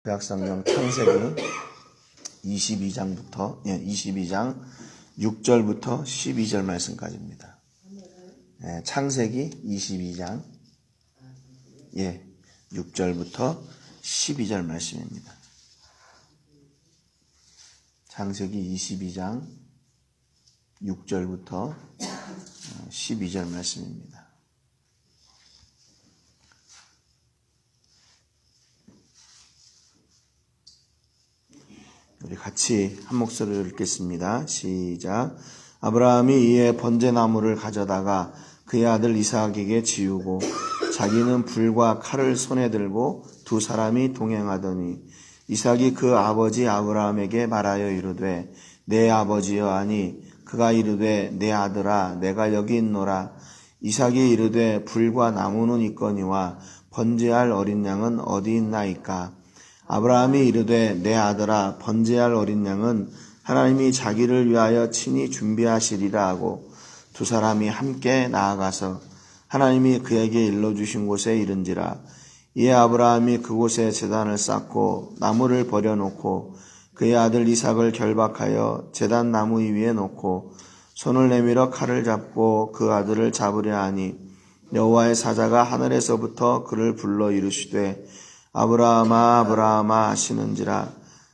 구약성경 창세기 22장 6절부터 12절 말씀까지입니다. 창세기 22장 6절부터 12절 말씀입니다. 창세기 22장 6절부터 12절 말씀입니다. 우리 같이 한 목소리로 읽겠습니다. 시작. 아브라함이 이에 번제나무를 가져다가 그의 아들 이삭에게 지우고 자기는 불과 칼을 손에 들고 두 사람이 동행하더니 이삭이 그 아버지 아브라함에게 말하여 이르되 내 아버지여 하니 그가 이르되 내 아들아 내가 여기 있노라. 이삭이 이르되 불과 나무는 있거니와 번제할 어린 양은 어디 있나이까. 아브라함이 이르되 내 아들아 번제할 어린 양은 하나님이 자기를 위하여 친히 준비하시리라 하고 두 사람이 함께 나아가서 하나님이 그에게 일러주신 곳에 이른지라. 이에 아브라함이 그곳에 제단을 쌓고 나무를 버려놓고 그의 아들 이삭을 결박하여 제단 나무 위에 놓고 손을 내밀어 칼을 잡고 그 아들을 잡으려 하니 여호와의 사자가 하늘에서부터 그를 불러 이르시되 아브라함아 아브라함아 하시는지라.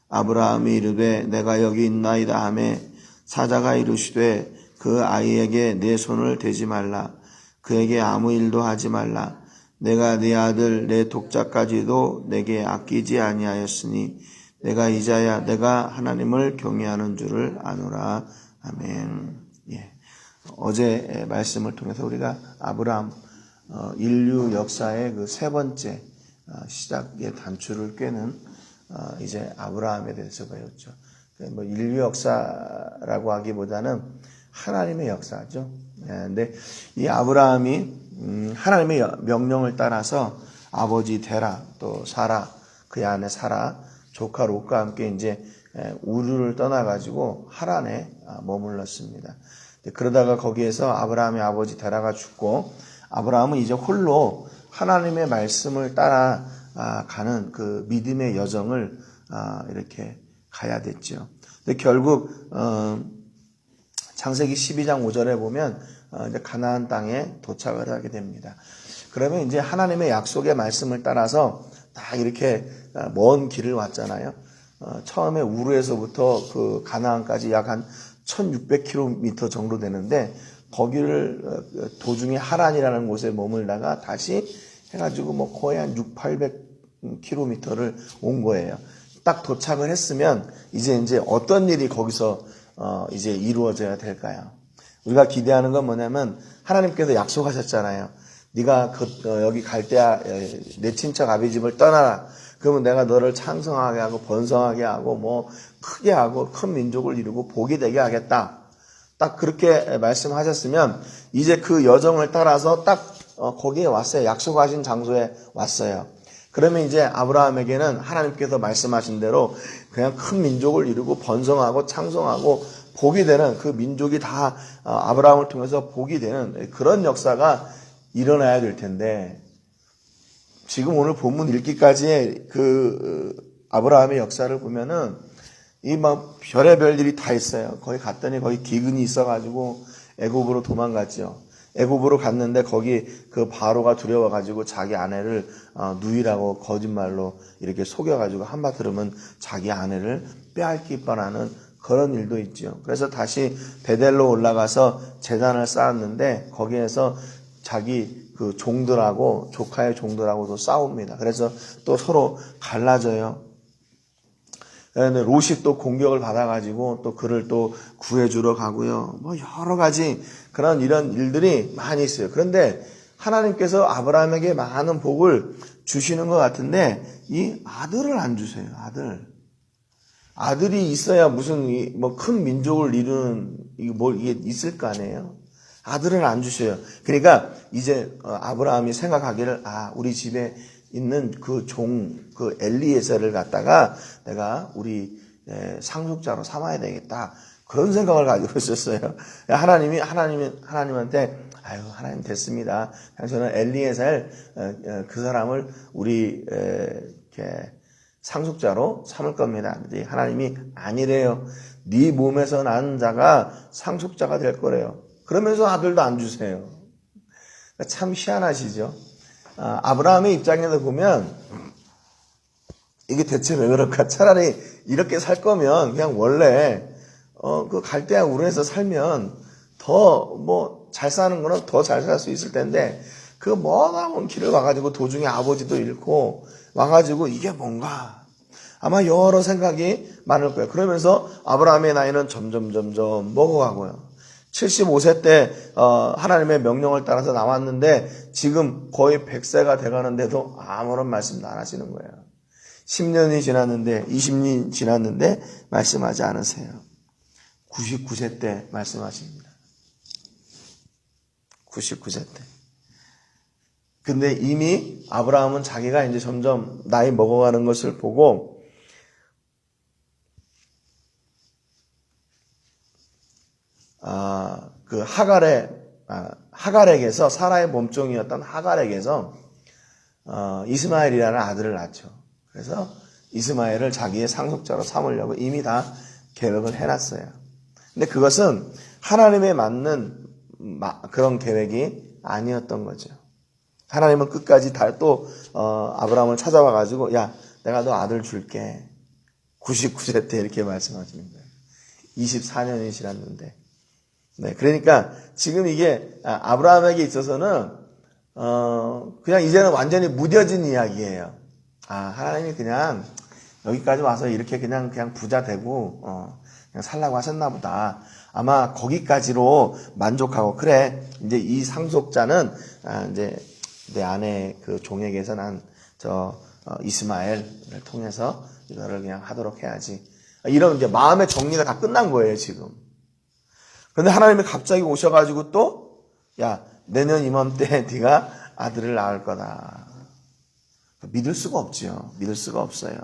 아브라함이 이르되 내가 여기 있나이다 하매 사자가 이르시되 그 아이에게 내 손을 대지 말라. 그에게 아무 일도 하지 말라. 내가 네 아들 내 독자까지도 내게 아끼지 아니하였으니 내가 이자야 내가 하나님을 경외하는 줄을 아노라. 아멘. 어제 말씀을 통해서 우리가 아브라함 인류 역사의 그 세 번째 시작의 단추를 꿰는 이제 아브라함에 대해서 배웠죠. 뭐 인류 역사라고 하기보다는 하나님의 역사죠. 근데 이 아브라함이 하나님의 명령을 따라서 아버지 데라 또 사라 그의 아내 사라 조카 롯과 함께 이제 우르를 떠나가지고 하란에 머물렀습니다. 그러다가 거기에서 아브라함의 아버지 데라가 죽고 아브라함은 이제 홀로 하나님의 말씀을 따라가는 그 믿음의 여정을 이렇게 가야 됐죠. 근데 결국 창세기 12장 5절에 보면 이제 가나안 땅에 도착을 하게 됩니다. 그러면 이제 하나님의 약속의 말씀을 따라서 딱 이렇게 먼 길을 왔잖아요. 처음에 우르에서부터 그 가나안까지 약 한 1600km 정도 되는데 거기를 도중에 하란이라는 곳에 머물다가 다시 해가지고 뭐 거의 한 600-800km를 온 거예요. 딱 도착을 했으면 이제 어떤 일이 거기서 이제 이루어져야 될까요? 우리가 기대하는 건 뭐냐면 하나님께서 약속하셨잖아요. 네가 여기 갈 때야 내 친척 아비 집을 떠나라. 그러면 내가 너를 창성하게 하고 번성하게 하고 뭐 크게 하고 큰 민족을 이루고 복이 되게 하겠다. 딱 그렇게 말씀하셨으면 이제 그 여정을 따라서 딱 거기에 왔어요. 약속하신 장소에 왔어요. 그러면 이제 아브라함에게는 하나님께서 말씀하신 대로 그냥 큰 민족을 이루고 번성하고 창성하고 복이 되는 그 민족이 다 아브라함을 통해서 복이 되는 그런 역사가 일어나야 될 텐데 지금 오늘 본문 읽기까지의 그 아브라함의 역사를 보면은 이 막 별의별 일이 다 있어요. 거기 갔더니 거기 기근이 있어가지고 애굽으로 도망갔죠. 애굽으로 갔는데 거기 그 바로가 두려워가지고 자기 아내를 누이라고 거짓말로 이렇게 속여가지고 한바탕은 자기 아내를 빼앗길 뻔하는 그런 일도 있죠. 그래서 다시 베델로 올라가서 제단을 쌓았는데 거기에서 자기 그 종들하고 조카의 종들하고도 싸웁니다. 그래서 또 서로 갈라져요. 롯이 또 공격을 받아가지고 또 그를 또 구해주러 가고요. 뭐 여러 가지 이런 일들이 많이 있어요. 그런데 하나님께서 아브라함에게 많은 복을 주시는 것 같은데 이 아들을 안 주세요. 아들이 있어야 무슨 뭐 큰 민족을 이루는 이게 있을 거 아니에요. 아들을 안 주셔요. 그러니까 이제 아브라함이 생각하기를 우리 집에 있는 그 엘리에셀을 갖다가 내가 우리 상속자로 삼아야 되겠다. 그런 생각을 가지고 있었어요. 하나님한테 하나님 됐습니다. 저는 엘리에셀 그 사람을 우리 이렇게 상속자로 삼을 겁니다. 하나님이 아니래요. 네 몸에서 난 자가 상속자가 될 거래요. 그러면서 아들도 안 주세요. 참 희한하시죠. 아브라함의 입장에서 보면 이게 대체 왜 그럴까? 차라리 이렇게 살 거면 그냥 원래 그 갈대아 우르에서 살면 더 잘 사는 거는 더 잘 살 수 있을 텐데 그 머나먼 길을 와가지고 도중에 아버지도 잃고 와가지고 이게 뭔가 아마 여러 생각이 많을 거예요. 그러면서 아브라함의 나이는 점점 먹어가고요. 75세 때 하나님의 명령을 따라서 나왔는데 지금 거의 100세가 돼가는데도 아무런 말씀도 안 하시는 거예요. 10년이 지났는데 20년이 지났는데 말씀하지 않으세요. 99세 때 말씀하십니다. 99세 때. 근데 이미 아브라함은 자기가 이제 점점 나이 먹어가는 것을 보고 그 하갈에게서 사라의 몸종이었던 하갈에게서 이스마엘이라는 아들을 낳죠. 그래서 이스마엘을 자기의 상속자로 삼으려고 이미 다 계획을 해놨어요. 근데 그것은 하나님에 맞는 그런 계획이 아니었던 거죠. 하나님은 끝까지 또 아브라함을 찾아와가지고 야 내가 너 아들 줄게. 99세 때 이렇게 말씀하시는 거예요. 24년이 지났는데. 네, 그러니까 지금 이게 아브라함에게 있어서는 그냥 이제는 완전히 무뎌진 이야기예요. 하나님이 그냥 여기까지 와서 이렇게 그냥 부자 되고 그냥 살라고 하셨나 보다. 아마 거기까지로 만족하고 그래 이제 이 상속자는 이제 내 아내 그 종에게서 난 이스마엘을 통해서 이거를 그냥 하도록 해야지. 이런 이제 마음의 정리가 다 끝난 거예요 지금. 그런데 하나님이 갑자기 오셔가지고 또 야 내년 이맘때 네가 아들을 낳을 거다. 믿을 수가 없죠. 믿을 수가 없어요.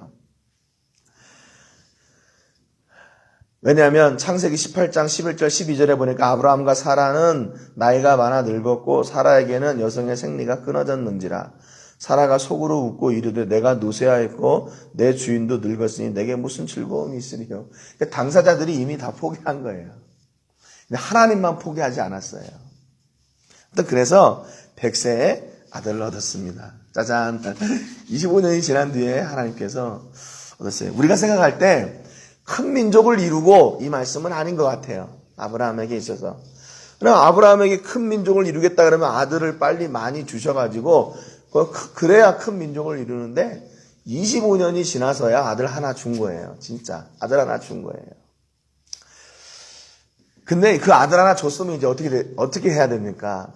왜냐하면 창세기 18장 11절 12절에 보니까 아브라함과 사라는 나이가 많아 늙었고 사라에게는 여성의 생리가 끊어졌는지라. 사라가 속으로 웃고 이르되 내가 노쇠하였고 내 주인도 늙었으니 내게 무슨 즐거움이 있으리요. 그러니까 당사자들이 이미 다 포기한 거예요. 근데 하나님만 포기하지 않았어요. 그래서 100세에 아들을 얻었습니다. 짜잔. 25년이 지난 뒤에 하나님께서 얻었어요. 우리가 생각할 때 큰 민족을 이루고 이 말씀은 아닌 것 같아요. 아브라함에게 있어서. 그럼 아브라함에게 큰 민족을 이루겠다 그러면 아들을 빨리 많이 주셔가지고 그래야 큰 민족을 이루는데 25년이 지나서야 아들 하나 준 거예요. 진짜 아들 하나 준 거예요. 근데 그 아들 하나 줬으면 이제 어떻게 해야 됩니까?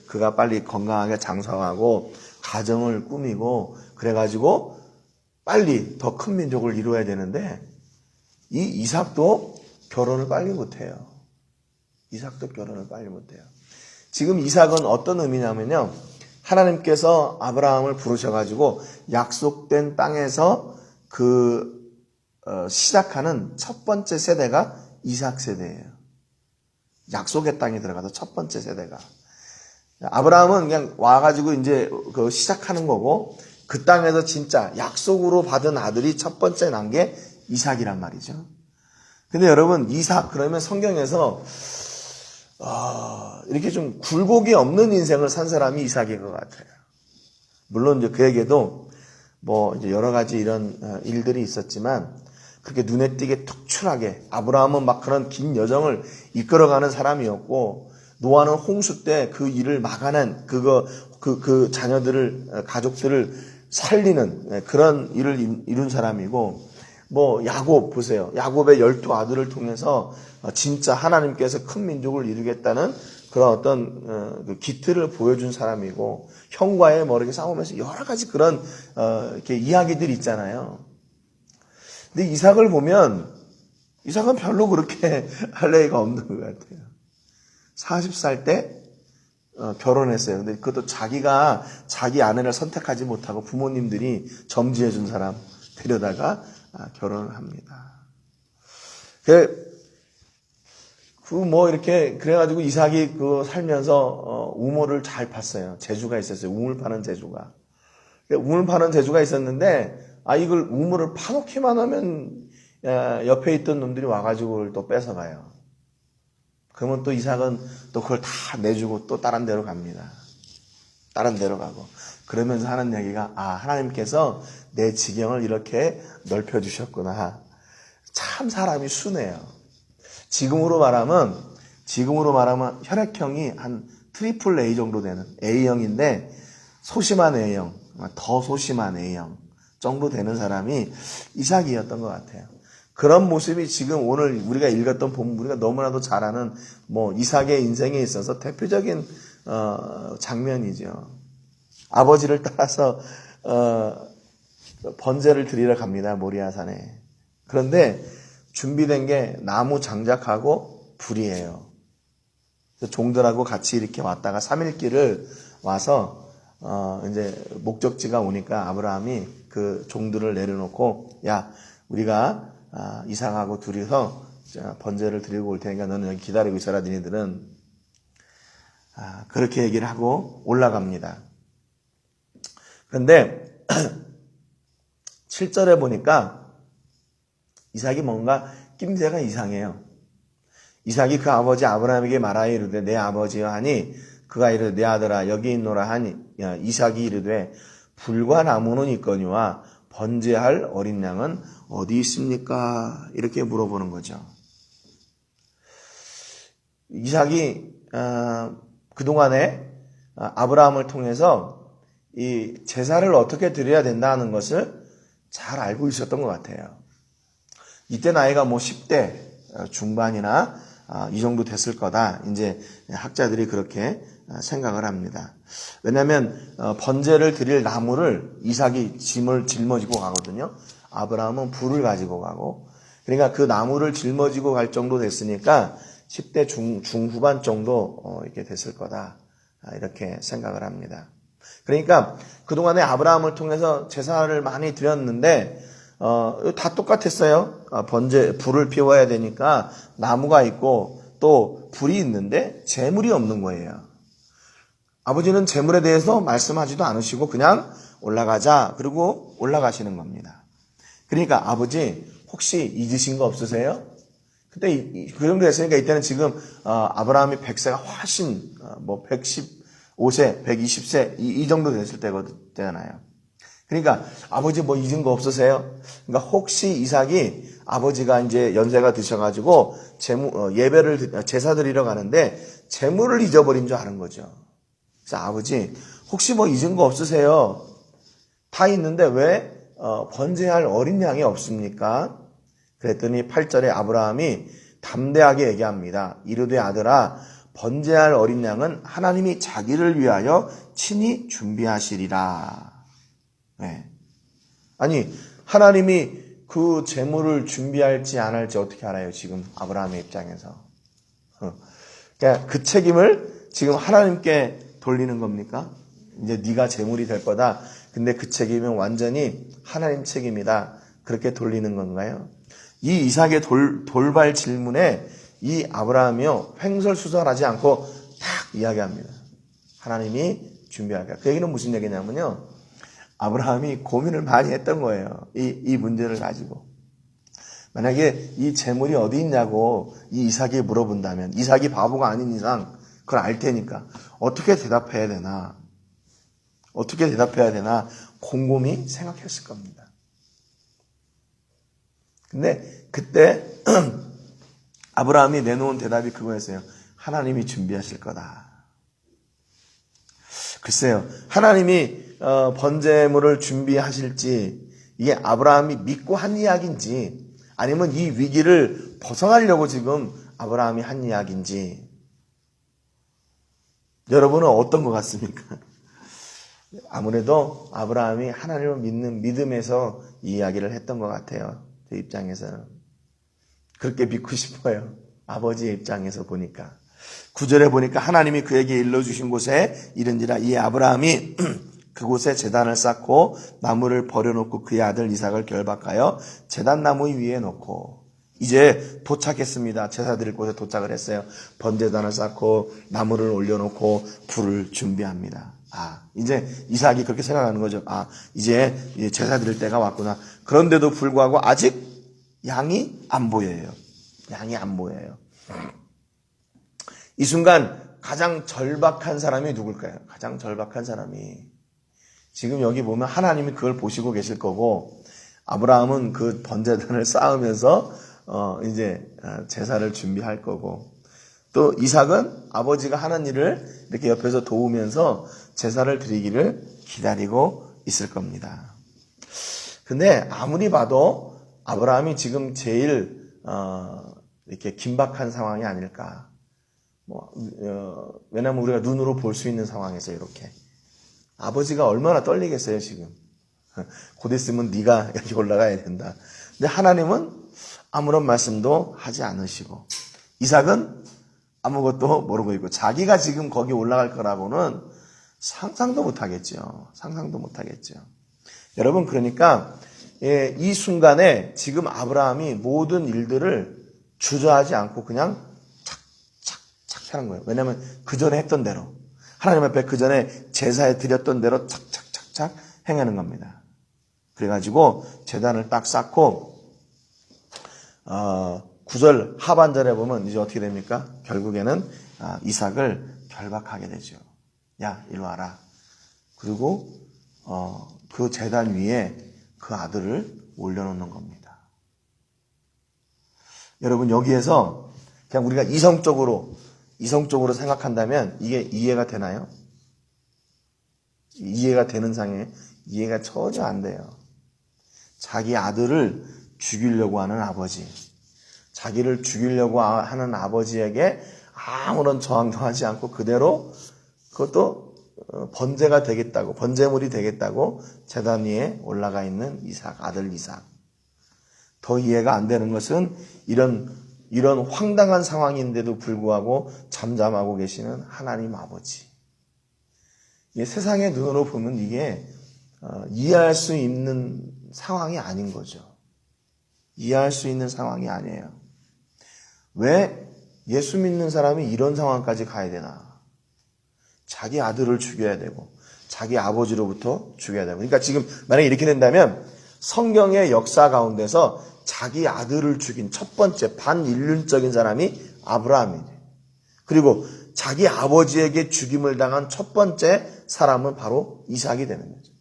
그가 빨리 건강하게 장성하고 가정을 꾸미고 그래가지고 빨리 더 큰 민족을 이루어야 되는데 이 이삭도 결혼을 빨리 못해요. 이삭도 결혼을 빨리 못해요. 지금 이삭은 어떤 의미냐면요. 하나님께서 아브라함을 부르셔가지고 약속된 땅에서 시작하는 첫 번째 세대가 이삭 세대예요. 약속의 땅에 들어가서 첫 번째 세대가. 아브라함은 그냥 와가지고 이제 시작하는 거고 그 땅에서 진짜 약속으로 받은 아들이 첫 번째 난 게 이삭이란 말이죠. 근데 여러분 이삭 그러면 성경에서 이렇게 좀 굴곡이 없는 인생을 산 사람이 이삭인 것 같아요. 물론 이제 그에게도 이제 여러 가지 이런 일들이 있었지만 그렇게 눈에 띄게 특출하게 아브라함은 막 그런 긴 여정을 이끌어가는 사람이었고 노아는 홍수 때 그 일을 막아낸 그 자녀들을 가족들을 살리는 그런 일을 이룬 사람이고 야곱 보세요. 야곱의 12아들을 통해서 진짜 하나님께서 큰 민족을 이루겠다는 그런 어떤 기틀을 보여준 사람이고 형과의 이렇게 싸우면서 여러 가지 그런 이렇게 이야기들이 있잖아요. 근데 이삭을 보면 이삭은 별로 그렇게 할 얘기가 없는 것 같아요. 40살 때 결혼했어요. 근데 그것도 자기가 자기 아내를 선택하지 못하고 부모님들이 점지해 준 사람 데려다가 결혼을 합니다. 이렇게 그래가지고 이삭이 살면서 우물을 잘 팠어요. 재주가 있었어요. 우물 파는 재주가. 우물 파는 재주가 있었는데 이걸 우물을 파놓기만 하면 옆에 있던 놈들이 와가지고 그걸 또 뺏어가요. 그러면 또 이삭은 또 그걸 다 내주고 또 다른 데로 갑니다. 다른 데로 가고. 그러면서 하는 얘기가 하나님께서 내 지경을 이렇게 넓혀주셨구나. 참 사람이 순해요. 지금으로 말하면 혈액형이 한 트리플 A 정도 되는 A형인데 소심한 A형, 더 소심한 A형 정도 되는 사람이 이삭이었던 것 같아요. 그런 모습이 지금 오늘 우리가 읽었던 본문, 우리가 너무나도 잘 아는 이삭의 인생에 있어서 대표적인 장면이죠. 아버지를 따라서 번제를 드리러 갑니다. 모리아산에. 그런데 준비된 게 나무 장작하고 불이에요. 종들하고 같이 이렇게 왔다가 3일길을 와서 이제 목적지가 오니까 아브라함이 그 종들을 내려놓고 야, 우리가 이삭하고 둘이서 번제를 드리고 올 테니까 너는 여기 기다리고 있어라. 너희들은 그렇게 얘기를 하고 올라갑니다. 그런데 7절에 보니까 이삭이 뭔가 낌새가 이상해요. 이삭이 그 아버지 아브라함에게 말하여 이르되 내 아버지여 하니 그가 이르되 내 아들아 여기 있노라 하니 이삭이 이르되 불과 나무는 있거니와 번제할 어린 양은 어디 있습니까? 이렇게 물어보는 거죠. 이삭이 그동안에 아브라함을 통해서 이 제사를 어떻게 드려야 된다는 것을 잘 알고 있었던 것 같아요. 이때 나이가 10대 중반이나 이 정도 됐을 거다. 이제 학자들이 그렇게 생각을 합니다. 왜냐하면 번제를 드릴 나무를 이삭이 짐을 짊어지고 가거든요. 아브라함은 불을 가지고 가고, 그러니까 그 나무를 짊어지고 갈 정도 됐으니까 10대 중후반 정도 이렇게 됐을 거다. 이렇게 생각을 합니다. 그러니까 그동안에 아브라함을 통해서 제사를 많이 드렸는데 다 똑같았어요. 불을 피워야 되니까 나무가 있고 또 불이 있는데 재물이 없는 거예요. 아버지는 재물에 대해서 말씀하지도 않으시고 그냥 올라가자 그리고 올라가시는 겁니다. 그러니까 아버지 혹시 잊으신 거 없으세요? 그때 그 정도 됐으니까 이때는 지금 아브라함이 100세가 훨씬 115세, 120세 이 정도 됐을 때잖아요. 그러니까 아버지 잊은 거 없으세요? 그러니까 혹시 이삭이 아버지가 이제 연세가 드셔가지고 제사 드리러 가는데 재물을 잊어버린 줄 아는 거죠. 그래서 아버지 혹시 잊은 거 없으세요? 다 있는데 왜 번제할 어린 양이 없습니까? 그랬더니 8절에 아브라함이 담대하게 얘기합니다. 이르되 아들아 번제할 어린 양은 하나님이 자기를 위하여 친히 준비하시리라. 네. 아니 하나님이 그 재물을 준비할지 안 할지 어떻게 알아요? 지금 아브라함의 입장에서. 그러니까 그 책임을 지금 하나님께 돌리는 겁니까? 이제 네가 재물이 될 거다. 근데 그 책임은 완전히 하나님 책임이다. 그렇게 돌리는 건가요? 이 이삭의 돌발 질문에 이 아브라함이요 횡설수설하지 않고 딱 이야기합니다. 하나님이 준비할까. 그 얘기는 무슨 얘기냐면요. 아브라함이 고민을 많이 했던 거예요. 이 문제를 가지고. 만약에 이 재물이 어디 있냐고 이 이삭이 물어본다면 이삭이 바보가 아닌 이상 그걸 알 테니까 어떻게 대답해야 되나 곰곰이 생각했을 겁니다. 근데 그때 아브라함이 내놓은 대답이 그거였어요. 하나님이 준비하실 거다. 글쎄요. 하나님이 번제물을 준비하실지 이게 아브라함이 믿고 한 이야기인지 아니면 이 위기를 벗어나려고 지금 아브라함이 한 이야기인지 여러분은 어떤 것 같습니까? 아무래도 아브라함이 하나님을 믿는 믿음에서 이 이야기를 했던 것 같아요. 제 입장에서는. 그렇게 믿고 싶어요. 아버지의 입장에서 보니까. 9절에 보니까 하나님이 그에게 일러주신 곳에 이른지라 이 아브라함이 그곳에 제단을 쌓고 나무를 버려놓고 그의 아들 이삭을 결박하여 제단 나무 위에 놓고 이제 도착했습니다. 제사 드릴 곳에 도착을 했어요. 번제단을 쌓고 나무를 올려놓고 불을 준비합니다. 이제 이삭이 그렇게 생각하는 거죠. 이제 제사 드릴 때가 왔구나. 그런데도 불구하고 아직 양이 안 보여요. 양이 안 보여요. 이 순간 가장 절박한 사람이 누굴까요? 가장 절박한 사람이 지금 여기 보면 하나님이 그걸 보시고 계실 거고, 아브라함은 그 번제단을 쌓으면서 이제 제사를 준비할 거고, 또 이삭은 아버지가 하는 일을 이렇게 옆에서 도우면서 제사를 드리기를 기다리고 있을 겁니다. 근데 아무리 봐도 아브라함이 지금 제일 이렇게 긴박한 상황이 아닐까. 왜냐면 우리가 눈으로 볼 수 있는 상황에서 이렇게 아버지가 얼마나 떨리겠어요 지금. 곧 있으면 네가 여기 올라가야 된다. 근데 하나님은 아무런 말씀도 하지 않으시고, 이삭은 아무것도 모르고 있고, 자기가 지금 거기 올라갈 거라고는 상상도 못하겠죠. 상상도 못하겠죠. 여러분, 그러니까 이 순간에 지금 아브라함이 모든 일들을 주저하지 않고 그냥 착착착 하는 거예요. 왜냐하면 그 전에 했던 대로, 하나님 앞에 그 전에 제사에 드렸던 대로 착착착착 행하는 겁니다. 그래가지고 제단을 딱 쌓고 9절 하반절에 보면 이제 어떻게 됩니까? 결국에는 이삭을 결박하게 되죠. 야, 이리 와라. 그리고 그 제단 위에 그 아들을 올려놓는 겁니다. 여러분, 여기에서 그냥 우리가 이성적으로 생각한다면 이게 이해가 되나요? 이해가 되는 상에 이해가 전혀 안 돼요. 자기 아들을 죽이려고 하는 아버지, 자기를 죽이려고 하는 아버지에게 아무런 저항도 하지 않고 그대로 그것도 번제가 되겠다고, 번제물이 되겠다고 제단 위에 올라가 있는 이삭, 아들 이삭. 더 이해가 안 되는 것은 이런 황당한 상황인데도 불구하고 잠잠하고 계시는 하나님 아버지. 세상의 눈으로 보면 이게 이해할 수 있는 상황이 아닌 거죠. 이해할 수 있는 상황이 아니에요. 왜 예수 믿는 사람이 이런 상황까지 가야 되나? 자기 아들을 죽여야 되고 자기 아버지로부터 죽여야 되고. 그러니까 지금 만약에 이렇게 된다면 성경의 역사 가운데서 자기 아들을 죽인 첫 번째 반인륜적인 사람이 아브라함이에요. 그리고 자기 아버지에게 죽임을 당한 첫 번째 사람은 바로 이삭이 되는 거죠.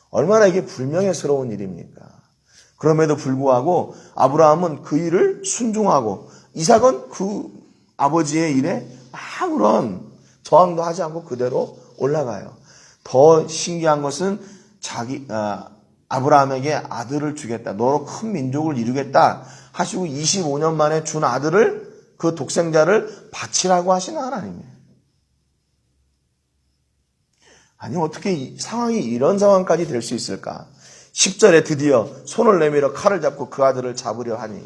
얼마나 이게 불명예스러운 일입니까? 그럼에도 불구하고 아브라함은 그 일을 순종하고 이삭은 그 아버지의 일에 아무런 저항도 하지 않고 그대로 올라가요. 더 신기한 것은 아브라함에게 아들을 주겠다, 너로 큰 민족을 이루겠다 하시고 25년 만에 준 아들을, 그 독생자를 바치라고 하시는 하나님이에요. 아니, 어떻게 상황이 이런 상황까지 될 수 있을까? 10절에 드디어 손을 내밀어 칼을 잡고 그 아들을 잡으려 하니.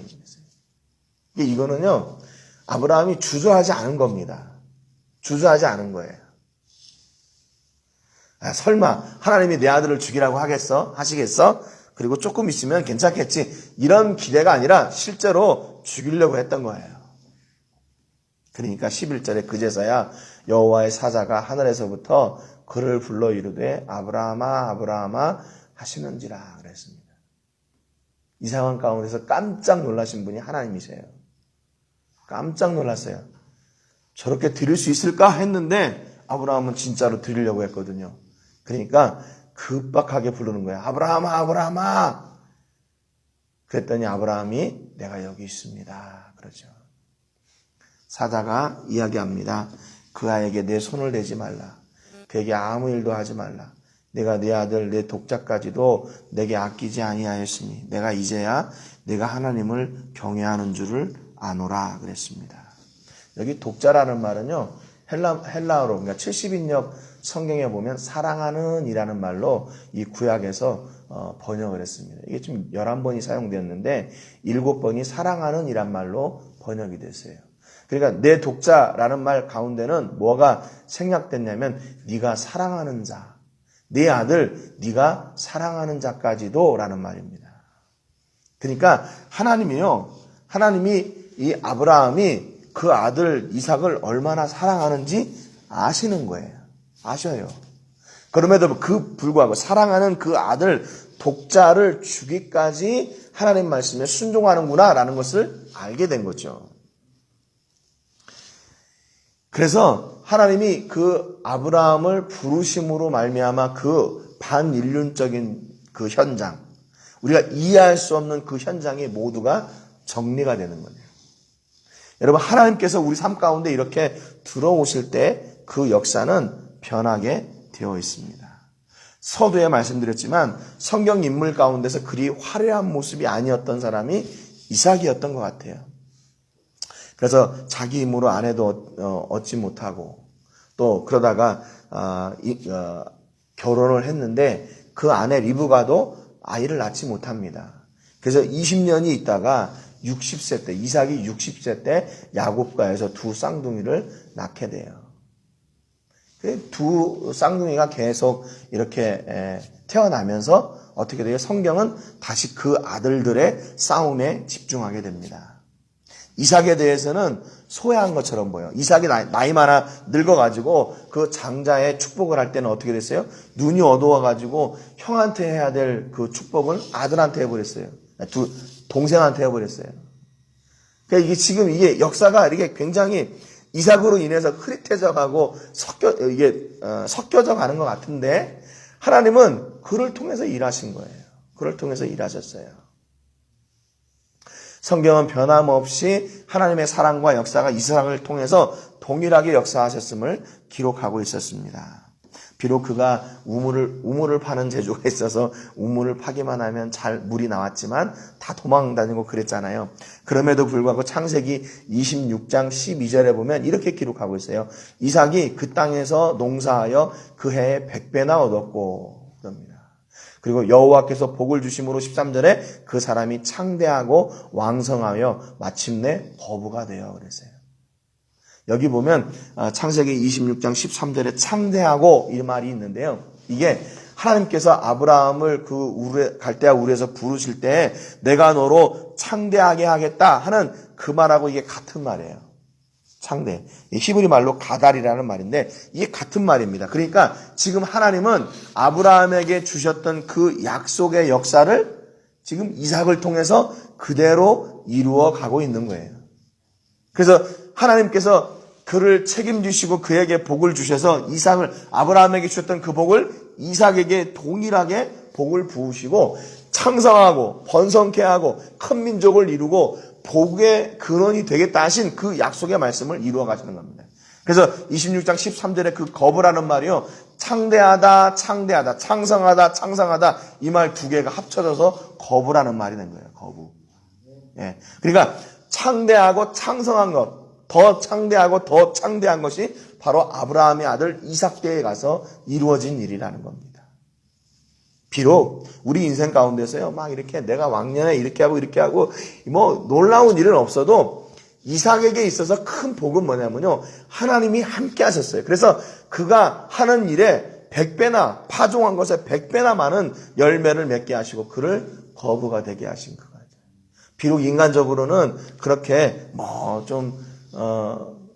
이거는요, 아브라함이 주저하지 않은 겁니다. 주저하지 않은 거예요. 설마 하나님이 내 아들을 죽이라고 하시겠어? 그리고 조금 있으면 괜찮겠지. 이런 기대가 아니라 실제로 죽이려고 했던 거예요. 그러니까 11절에 그제서야 여호와의 사자가 하늘에서부터 그를 불러 이르되 아브라함아 아브라함아 하시는지라 그랬습니다. 이 상황 가운데서 깜짝 놀라신 분이 하나님이세요. 깜짝 놀랐어요. 저렇게 드릴 수 있을까 했는데 아브라함은 진짜로 드리려고 했거든요. 그러니까 급박하게 부르는 거예요. 아브라함아 아브라함아. 그랬더니 아브라함이 내가 여기 있습니다. 그러죠. 사자가 이야기합니다. 그 아이에게 내 손을 대지 말라. 그에게 아무 일도 하지 말라. 내가 내 아들 내 독자까지도 내게 아끼지 아니하였으니 내가 이제야 내가 하나님을 경외하는 줄을 아노라 그랬습니다. 여기 독자라는 말은요, 헬라어로, 그러니까 70인역 성경에 보면 사랑하는 이라는 말로 이 구약에서 번역을 했습니다. 이게 지금 11번이 사용되었는데 7번이 사랑하는 이란 말로 번역이 됐어요. 그러니까 내 독자라는 말 가운데는 뭐가 생략됐냐면 네가 사랑하는 자, 네 아들 네가 사랑하는 자까지도 라는 말입니다. 그러니까 하나님이요, 하나님이 이 아브라함이 그 아들 이삭을 얼마나 사랑하는지 아시는 거예요. 아셔요. 그럼에도 그 불구하고 사랑하는 그 아들 독자를 주기까지 하나님 말씀에 순종하는구나라는 것을 알게 된 거죠. 그래서 하나님이 그 아브라함을 부르심으로 말미암아 그 반인륜적인 그 현장, 우리가 이해할 수 없는 그 현장이 모두가 정리가 되는 거예요. 여러분, 하나님께서 우리 삶 가운데 이렇게 들어오실 때 그 역사는 변하게 되어 있습니다. 서두에 말씀드렸지만 성경 인물 가운데서 그리 화려한 모습이 아니었던 사람이 이삭이었던 것 같아요. 그래서 자기 힘으로 아내도 얻지 못하고 또 그러다가 결혼을 했는데 그 아내 리브가도 아이를 낳지 못합니다. 그래서 20년이 있다가 60세 때, 이삭이 60세 때 야곱과에서 두 쌍둥이를 낳게 돼요. 두 쌍둥이가 계속 이렇게 태어나면서 어떻게 돼요? 성경은 다시 그 아들들의 싸움에 집중하게 됩니다. 이삭에 대해서는 소외한 것처럼 보여요. 이삭이 나이 많아 늙어가지고 그 장자의 축복을 할 때는 어떻게 됐어요? 눈이 어두워가지고 형한테 해야 될 그 축복을 아들한테 해버렸어요. 두 동생한테 해버렸어요. 그러니까 이게 역사가 이게 굉장히 이삭으로 인해서 흐릿해져가고 섞여져 가는 것 같은데 하나님은 그를 통해서 일하신 거예요. 그를 통해서 일하셨어요. 성경은 변함없이 하나님의 사랑과 역사가 이삭을 통해서 동일하게 역사하셨음을 기록하고 있었습니다. 비록 그가 우물을 파는 재주가 있어서 우물을 파기만 하면 잘 물이 나왔지만 다 도망 다니고 그랬잖아요. 그럼에도 불구하고 창세기 26장 12절에 보면 이렇게 기록하고 있어요. 이삭이 그 땅에서 농사하여 그 해에 100배나 얻었고 그럽니다. 그리고 여호와께서 복을 주심으로 13절에 그 사람이 창대하고 왕성하여 마침내 거부가 되어 그랬어요. 여기 보면 창세기 26장 13절에 창대하고 이 말이 있는데요. 이게 하나님께서 아브라함을 그 갈대아 우르에서 부르실 때 내가 너로 창대하게 하겠다 하는 그 말하고 이게 같은 말이에요. 창대. 히브리 말로 가달이라는 말인데 이게 같은 말입니다. 그러니까 지금 하나님은 아브라함에게 주셨던 그 약속의 역사를 지금 이삭을 통해서 그대로 이루어 가고 있는 거예요. 그래서 하나님께서 그를 책임지시고 그에게 복을 주셔서 아브라함에게 주셨던 그 복을 이삭에게 동일하게 복을 부으시고 창성하고 번성케 하고 큰 민족을 이루고 복의 근원이 되겠다 하신 그 약속의 말씀을 이루어 가시는 겁니다. 그래서 26장 13절에 그 거부라는 말이요. 창대하다, 창대하다, 창성하다, 창성하다 이 말 두 개가 합쳐져서 거부라는 말이 된 거예요. 거부. 예. 그러니까 창대하고 창성한 것, 더 창대하고 더 창대한 것이 바로 아브라함의 아들 이삭 때에 가서 이루어진 일이라는 겁니다. 비록 우리 인생 가운데서요, 막 이렇게 내가 왕년에 이렇게 하고 뭐 놀라운 일은 없어도 이삭에게 있어서 큰 복은 뭐냐면요, 하나님이 함께 하셨어요. 그래서 그가 하는 일에 100배나 파종한 것에 100배나 많은 열매를 맺게 하시고 그를 거부가 되게 하신 거죠. 비록 인간적으로는 그렇게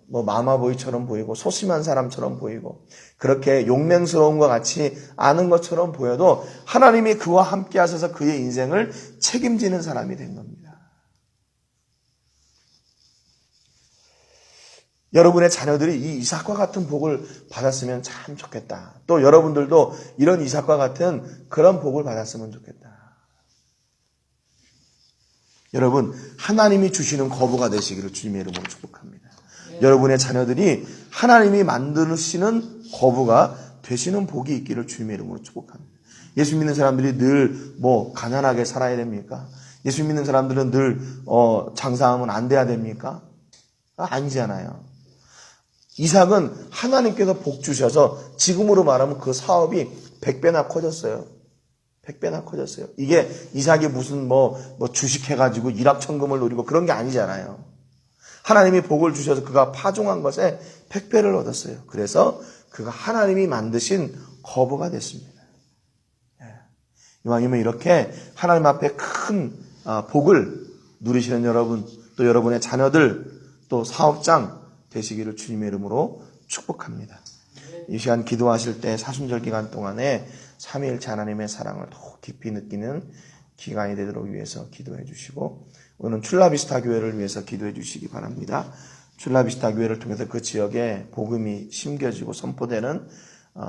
마마보이처럼 보이고 소심한 사람처럼 보이고 그렇게 용맹스러운 것 같이 아는 것처럼 보여도 하나님이 그와 함께 하셔서 그의 인생을 책임지는 사람이 된 겁니다. 여러분의 자녀들이 이 이삭과 같은 복을 받았으면 참 좋겠다. 또 여러분들도 이런 이삭과 같은 그런 복을 받았으면 좋겠다. 여러분, 하나님이 주시는 거부가 되시기를 주님의 이름으로 축복합니다. 여러분의 자녀들이 하나님이 만드시는 거부가 되시는 복이 있기를 주님의 이름으로 축복합니다. 예수 믿는 사람들이 늘 가난하게 살아야 됩니까? 예수 믿는 사람들은 늘 장사하면 안 돼야 됩니까? 아니잖아요. 이삭은 하나님께서 복 주셔서 지금으로 말하면 그 사업이 100배나 커졌어요. 100배나 커졌어요. 이게 이삭이 무슨 주식해가지고 일확천금을 노리고 그런 게 아니잖아요. 하나님이 복을 주셔서 그가 파종한 것에 100배를 얻었어요. 그래서 그가 하나님이 만드신 거부가 됐습니다. 이왕이면 이렇게 하나님 앞에 큰 복을 누리시는 여러분, 또 여러분의 자녀들, 또 사업장 되시기를 주님의 이름으로 축복합니다. 이 시간 기도하실 때 사순절 기간 동안에 삼위일체 하나님의 사랑을 더 깊이 느끼는 기간이 되도록 위해서 기도해 주시고, 오늘은 출라비스타 교회를 위해서 기도해 주시기 바랍니다. 출라비스타 교회를 통해서 그 지역에 복음이 심겨지고 선포되는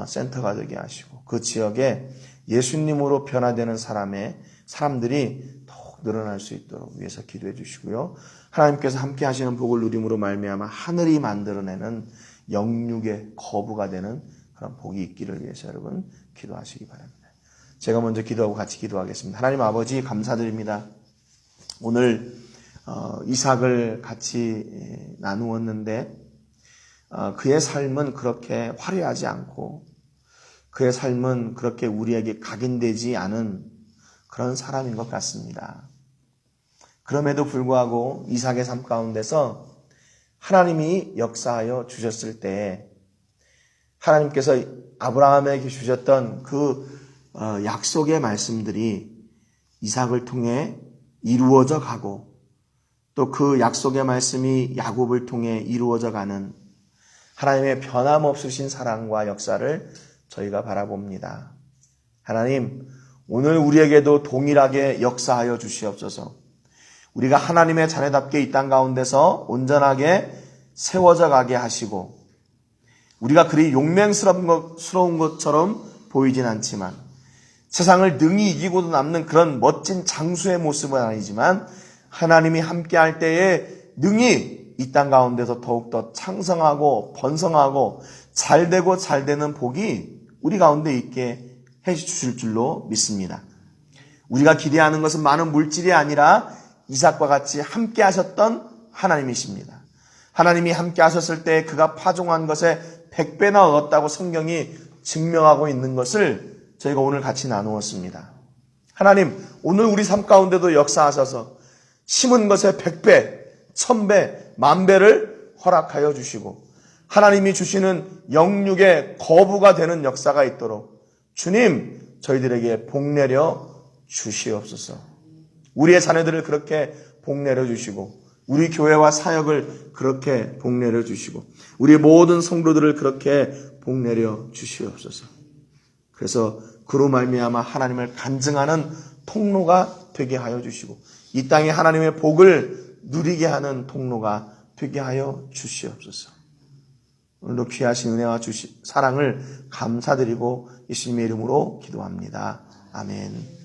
센터가 되게 하시고, 그 지역에 예수님으로 변화되는 사람들이 더욱 늘어날 수 있도록 위해서 기도해 주시고요. 하나님께서 함께 하시는 복을 누림으로 말미암아 하늘이 만들어내는 영육의 거부가 되는 그런 복이 있기를 위해서 여러분 기도하시기 바랍니다. 제가 먼저 기도하고 같이 기도하겠습니다. 하나님 아버지 감사드립니다. 오늘 이삭을 같이 나누었는데 그의 삶은 그렇게 화려하지 않고 그의 삶은 그렇게 우리에게 각인되지 않은 그런 사람인 것 같습니다. 그럼에도 불구하고 이삭의 삶 가운데서 하나님이 역사하여 주셨을 때 하나님께서 아브라함에게 주셨던 그 약속의 말씀들이 이삭을 통해 이루어져 가고, 또 그 약속의 말씀이 야곱을 통해 이루어져 가는 하나님의 변함없으신 사랑과 역사를 저희가 바라봅니다. 하나님, 오늘 우리에게도 동일하게 역사하여 주시옵소서. 우리가 하나님의 자녀답게 이 땅 가운데서 온전하게 세워져 가게 하시고, 우리가 그리 용맹스러운 것처럼 보이진 않지만, 세상을 능히 이기고도 남는 그런 멋진 장수의 모습은 아니지만, 하나님이 함께할 때에 능히 이 땅 가운데서 더욱더 창성하고 번성하고 잘되고 잘되는 복이 우리 가운데 있게 해주실 줄로 믿습니다. 우리가 기대하는 것은 많은 물질이 아니라 이삭과 같이 함께 하셨던 하나님이십니다. 하나님이 함께 하셨을 때 그가 파종한 것에 100배나 얻었다고 성경이 증명하고 있는 것을 저희가 오늘 같이 나누었습니다. 하나님, 오늘 우리 삶 가운데도 역사하셔서 심은 것에 100배, 1000배, 10,000배를 허락하여 주시고 하나님이 주시는 영육의 거부가 되는 역사가 있도록 주님, 저희들에게 복내려 주시옵소서. 우리의 자녀들을 그렇게 복내려 주시고, 우리 교회와 사역을 그렇게 복내려 주시고, 우리 모든 성도들을 그렇게 복내려 주시옵소서. 그래서 그로 말미암아 하나님을 간증하는 통로가 되게 하여 주시고, 이 땅에 하나님의 복을 누리게 하는 통로가 되게 하여 주시옵소서. 오늘도 귀하신 은혜와 사랑을 감사드리고 예수님의 이름으로 기도합니다. 아멘.